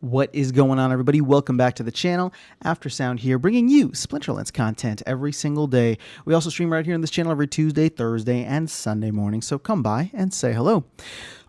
What is going on, everybody? Welcome back to the channel. Aftersound here, bringing you Splinterlands content every single day. We also stream right here on this channel every Tuesday, Thursday, and Sunday morning, so come by and say hello.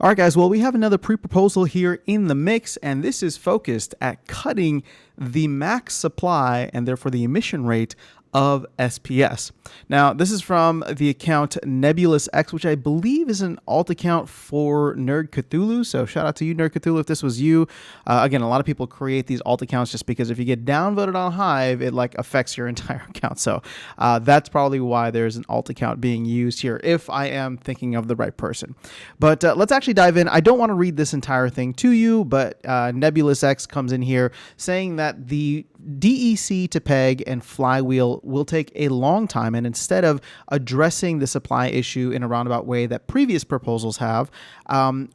All right, guys, well, we have another pre-proposal here in the mix, and this is focused at cutting the max supply and therefore the emission rate of SPS. Now, this is from the account Nebulous X, which I believe is an alt account for Nerd Cthulhu. So shout out to you, Nerd Cthulhu, if this was you. Again, a lot of people create these alt accounts just because if you get downvoted on Hive, it like affects your entire account. So that's probably why there's an alt account being used here, if I am thinking of the right person. But let's actually dive in. I don't want to read this entire thing to you, but Nebulous X comes in here saying that the DEC to PEG and flywheel will take a long time, and instead of addressing the supply issue in a roundabout way that previous proposals have,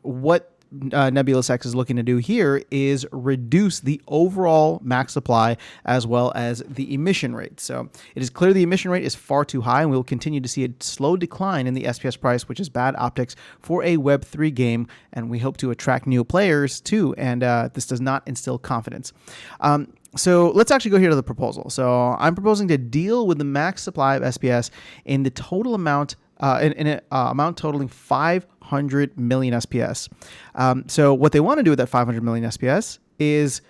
what Nebulous X is looking to do here is reduce the overall max supply as well as the emission rate. So it is clear the emission rate is far too high, and we will continue to see a slow decline in the SPS price, which is bad optics for a Web3 game, and we hope to attract new players too, and this does not instill confidence. So let's actually go here to the proposal. So I'm proposing to deal with the max supply of SPS in the total amount, in an amount totaling 500 million SPS. So what they want to do with that 500 million SPS is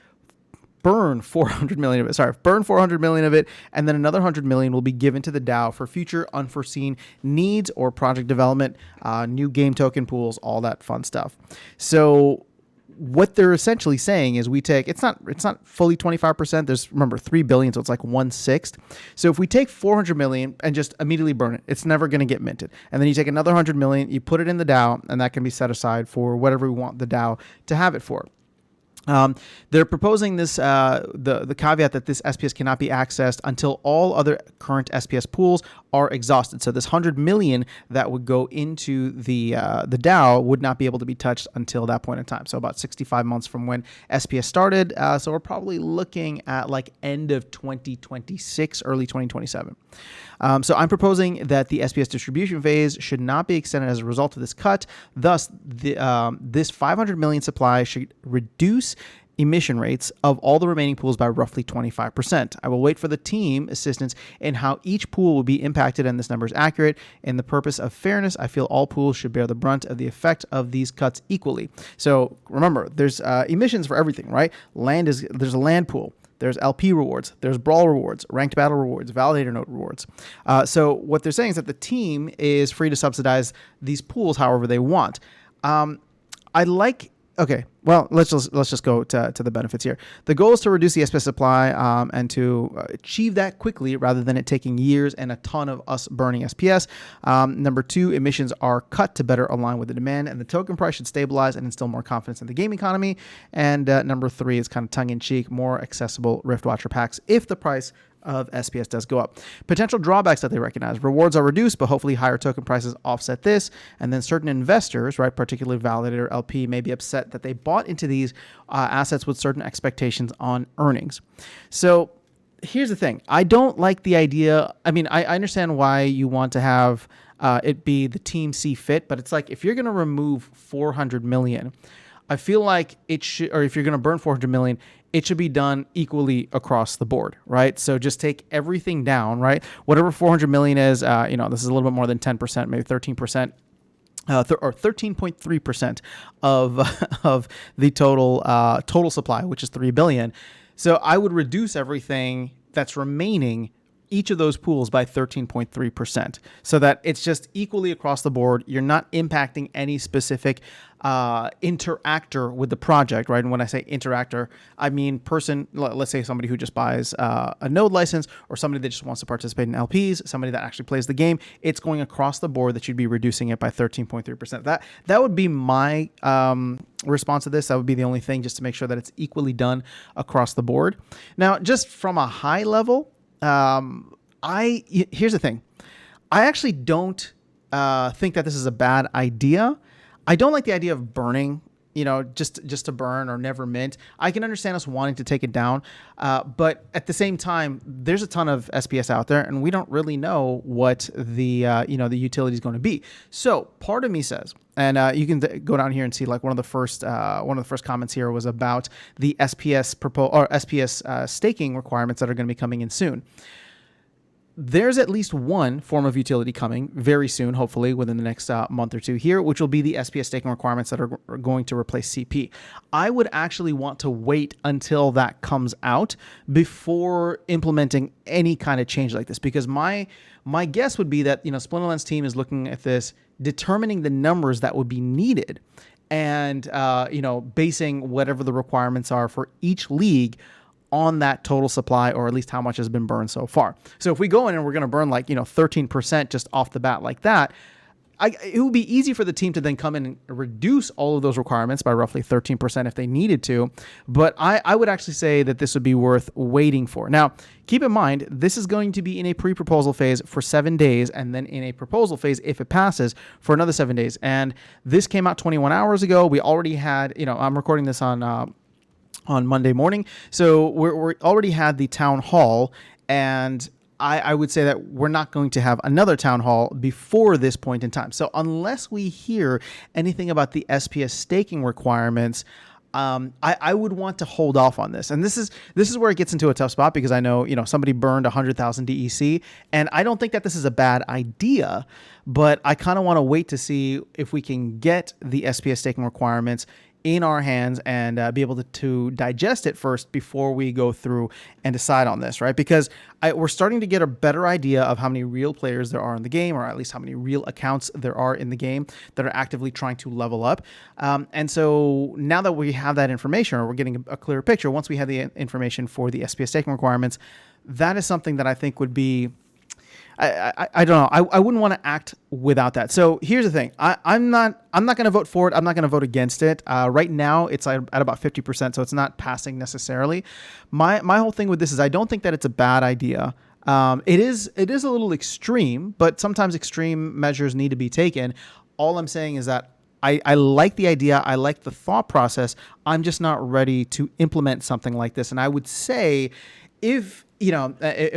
burn 400 million of it. Burn 400 million of it, and then another 100 million will be given to the DAO for future unforeseen needs or project development, new game token pools, all that fun stuff. So what they're essentially saying is we take, it's not fully 25%. There's, remember, 3 billion, so it's like 1/6. So if we take 400 million and just immediately burn it, it's never going to get minted. And then you take another 100 million, you put it in the DAO, and that can be set aside for whatever we want the DAO to have it for. They're proposing this, the caveat that this SPS cannot be accessed until all other current SPS pools are exhausted. So this 100 million that would go into the DAO would not be able to be touched until that point in time. So about 65 months from when SPS started. So we're probably looking at like end of 2026, early 2027. So I'm proposing that the SPS distribution phase should not be extended as a result of this cut. Thus, this 500 million supply should reduce emission rates of all the remaining pools by roughly 25%. I will wait for the team assistance in how each pool will be impacted, and this number is accurate. In the purpose of fairness, I feel all pools should bear the brunt of the effect of these cuts equally. So remember, there's emissions for everything, right? There's a land pool. There's LP rewards, there's brawl rewards, ranked battle rewards, validator node rewards. So what they're saying is that the team is free to subsidize these pools however they want. Okay, well, let's just go to the benefits here. The goal is to reduce the SPS supply and to achieve that quickly rather than it taking years and a ton of us burning SPS. Number 2, emissions are cut to better align with the demand, and the token price should stabilize and instill more confidence in the game economy. And number 3 is kind of tongue-in-cheek, more accessible Riftwatcher packs if the price of SPS does go up. Potential drawbacks that they recognize: rewards are reduced, but hopefully higher token prices offset this. And then certain investors, right, particularly Validator LP, may be upset that they bought into these assets with certain expectations on earnings. So here's the thing. I don't like the idea. I mean, I understand why you want to have it be the team see fit, but it's like if you're going to remove 400 million, I feel like it should, or if you're going to burn 400 million, it should be done equally across the board, right? So just take everything down, right? Whatever 400 million is, this is a little bit more than 10%, maybe 13%. Or 13.3% of the total supply, which is 3 billion. So I would reduce everything that's remaining, each of those pools, by 13.3%, so that it's just equally across the board. You're not impacting any specific interactor with the project, right? And when I say interactor, I mean person, let's say somebody who just buys a node license, or somebody that just wants to participate in LPs, somebody that actually plays the game. It's going across the board that you'd be reducing it by 13.3%. That would be my response to this. That would be the only thing, just to make sure that it's equally done across the board. Now, just from a high level, here's the thing. I actually don't think that this is a bad idea. I don't like the idea of burning just to burn or never mint. I can understand us wanting to take it down, but at the same time, there's a ton of SPS out there, and we don't really know what the utility is going to be. So part of me says, and you can go down here and see like one of the first comments here was about the SPS staking requirements that are going to be coming in soon. There's at least one form of utility coming very soon, hopefully within the next month or two here, which will be the SPS staking requirements that are going to replace CP. I would actually want to wait until that comes out before implementing any kind of change like this, because my guess would be that Splinterlands team is looking at this, determining the numbers that would be needed, and basing whatever the requirements are for each league on that total supply, or at least how much has been burned so far. So if we go in and we're going to burn 13% just off the bat like that, it would be easy for the team to then come in and reduce all of those requirements by roughly 13% if they needed to. But I would actually say that this would be worth waiting for. Now, keep in mind, this is going to be in a pre-proposal phase for 7 days, and then in a proposal phase, if it passes, for another 7 days. And this came out 21 hours ago. We already had, I'm recording this on Monday morning. So we already had the town hall, and I would say that we're not going to have another town hall before this point in time. So unless we hear anything about the SPS staking requirements, I would want to hold off on this. And this is where it gets into a tough spot, because I know, somebody burned 100,000 DEC, and I don't think that this is a bad idea, but I kind of want to wait to see if we can get the SPS staking requirements in our hands and be able to digest it first before we go through and decide on this, right? Because we're starting to get a better idea of how many real players there are in the game, or at least how many real accounts there are in the game that are actively trying to level up. And so now that we have that information, or we're getting a clearer picture, once we have the information for the SPS staking requirements, that is something that I think would be, I don't know. I wouldn't want to act without that. So here's the thing. I'm not going to vote for it. I'm not going to vote against it. Right now it's at about 50%, so it's not passing necessarily. My whole thing with this is I don't think that it's a bad idea. It is a little extreme, but sometimes extreme measures need to be taken. All I'm saying is that I like the idea. I like the thought process. I'm just not ready to implement something like this. And I would say, if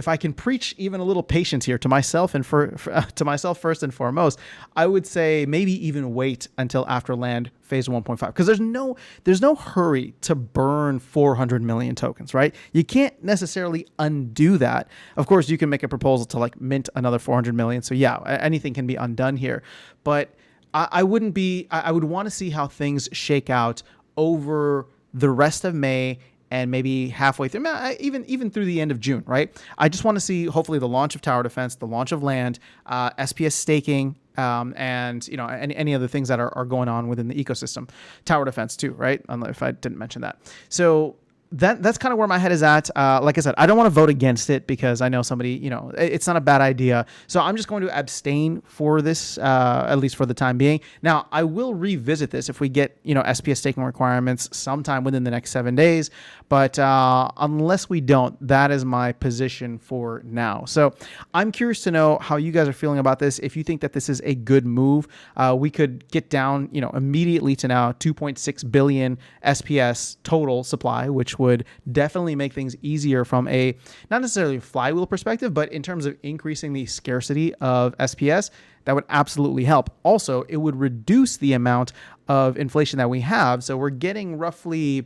I can preach even a little patience here to myself and to myself first and foremost, I would say maybe even wait until after land phase 1.5, because there's no hurry to burn 400 million tokens, right? You can't necessarily undo that. Of course, you can make a proposal to mint another 400 million. So yeah, anything can be undone here, but I would want to see how things shake out over the rest of May, and maybe halfway through, even through the end of June, right? I just want to see, hopefully, the launch of tower defense, the launch of land, SPS staking, and any other things that are going on within the ecosystem. Tower defense too, right? If I didn't mention that. So that's kind of where my head is at. Like I said, I don't want to vote against it, because I know somebody, it's not a bad idea. So I'm just going to abstain for this, at least for the time being. Now, I will revisit this if we get, SPS staking requirements sometime within the next 7 days. But unless we don't, that is my position for now. So I'm curious to know how you guys are feeling about this. If you think that this is a good move, we could get down, immediately to now 2.6 billion SPS total supply, which would definitely make things easier from a, not necessarily a flywheel perspective, but in terms of increasing the scarcity of SPS, that would absolutely help. Also, it would reduce the amount of inflation that we have. So we're getting roughly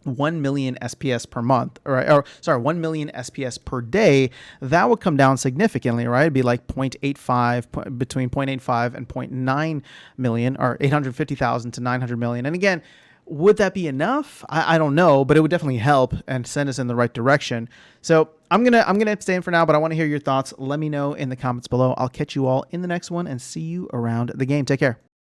1 million SPS per month, or 1 million SPS per day. That would come down significantly, right? It'd be like 0.85, between 0.85 and 0.9 million, or 850,000 to 900 million. And again, would that be enough? I don't know, but it would definitely help and send us in the right direction. So I'm gonna abstain for now, but I want to hear your thoughts. Let me know in the comments below. I'll catch you all in the next one and see you around the game. Take care.